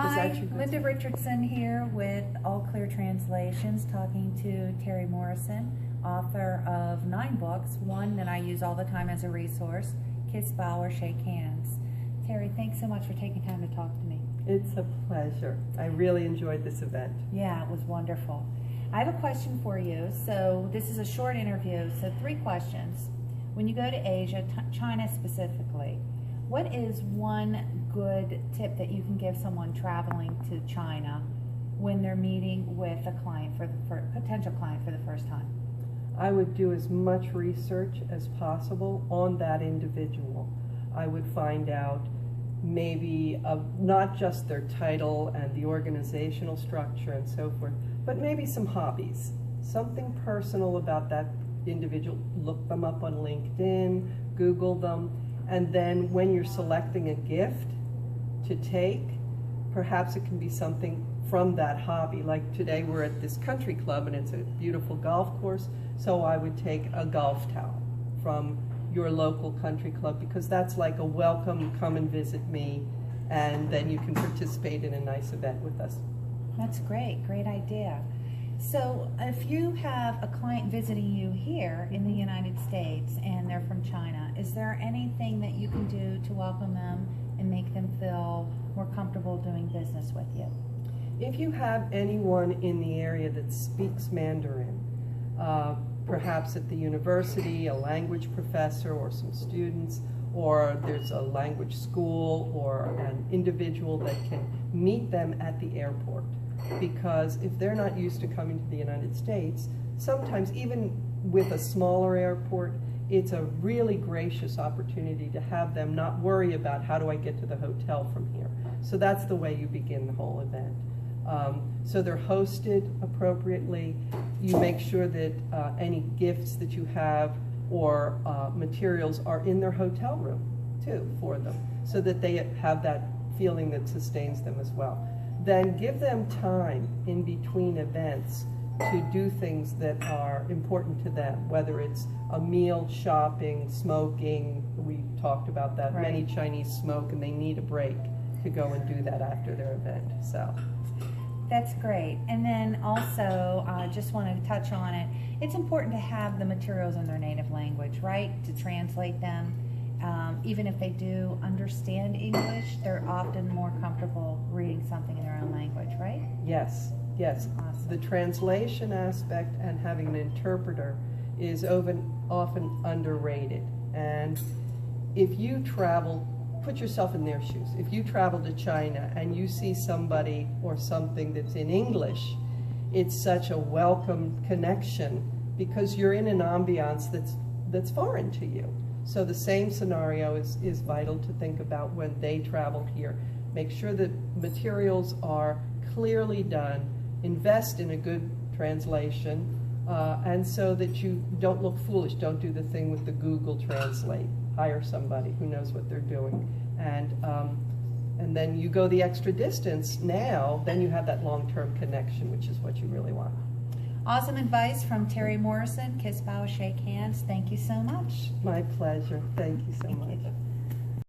Hi, Linda Richardson here with All Clear Translations, talking to Terri Morrison, author of 9 books, one that I use all the time as a resource, Kiss, Bow, or Shake Hands. Terri, thanks so much for taking time to talk to me. It's a pleasure. I really enjoyed this event. Yeah, it was wonderful. I have a question for you. So this is a short interview, so 3 questions. When you go to Asia, China specifically, what is one good tip that you can give someone traveling to China when they're meeting with a client, for potential client for the first time? I would do as much research as possible on that individual. I would find out maybe not just their title and the organizational structure and so forth, but maybe some hobbies, something personal about that individual. Look them up on LinkedIn, Google them, and then when you're selecting a gift to take, perhaps it can be something from that hobby. Like today we're at this country club and it's a beautiful golf course, so I would take a golf towel from your local country club, because that's like a welcome, come and visit me, and then you can participate in a nice event with us. That's great, great idea. So if you have a client visiting you here in the United States and they're from China, is there anything that you can do to welcome them and make them feel more comfortable doing business with you? If you have anyone in the area that speaks Mandarin, perhaps at the university, a language professor or some students, or there's a language school or an individual that can meet them at the airport. Because if they're not used to coming to the United States, sometimes even with a smaller airport, it's a really gracious opportunity to have them not worry about how do I get to the hotel from here. So that's the way you begin the whole event. So they're hosted appropriately. You make sure that any gifts that you have or materials are in their hotel room too for them, so that they have that feeling that sustains them as well. Then give them time in between events to do things that are important to them, whether it's a meal, shopping, smoking. We talked about that. Right. Many Chinese smoke and they need a break to go and do that after their event. So that's great. And then also, just want to touch on it, it's important to have the materials in their native language, right, to translate them. Even if they do understand English, they're often more comfortable reading something in their own language, right? Yes, yes. Awesome. The translation aspect and having an interpreter is often underrated. And if you travel, put yourself in their shoes. If you travel to China and you see somebody or something that's in English, it's such a welcome connection because you're in an ambiance that's foreign to you. So the same scenario is vital to think about when they travel here. Make sure that materials are clearly done, invest in a good translation, and so that you don't look foolish. Don't do the thing with the Google Translate. Hire somebody who knows what they're doing. And then you go the extra distance now, then you have that long-term connection, which is what you really want. Awesome advice from Terri Morrison. Kiss, bow, shake hands. Thank you so much. My pleasure. Thank you so much.